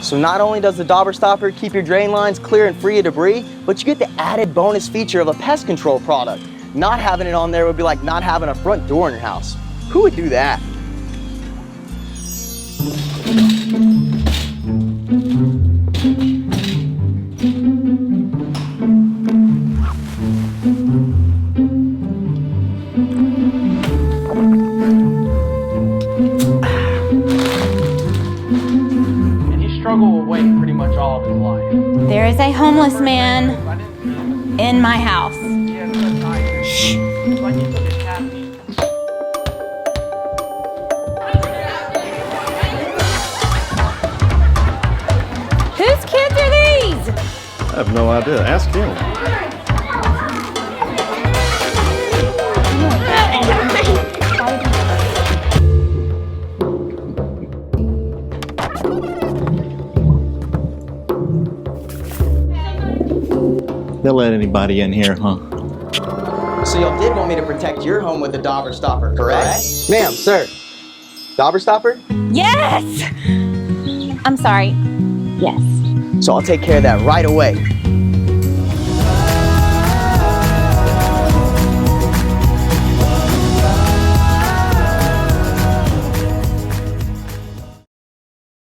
So not only does the Dauber Stopper keep your drain lines clear and free of debris, but you get the added bonus feature of a pest control product. Not having it on there would be like not having a front door in your house. Who would do that? Struggle with weight pretty much all of his life. There is a homeless man in my house. Shh. Whose kids are these? I have no idea. Ask him. They'll let anybody in here, huh? So y'all did want me to protect your home with the Dauber Stopper, correct? Ma'am, sir. Dauber Stopper? Yes! I'm sorry. Yes. So I'll take care of that right away.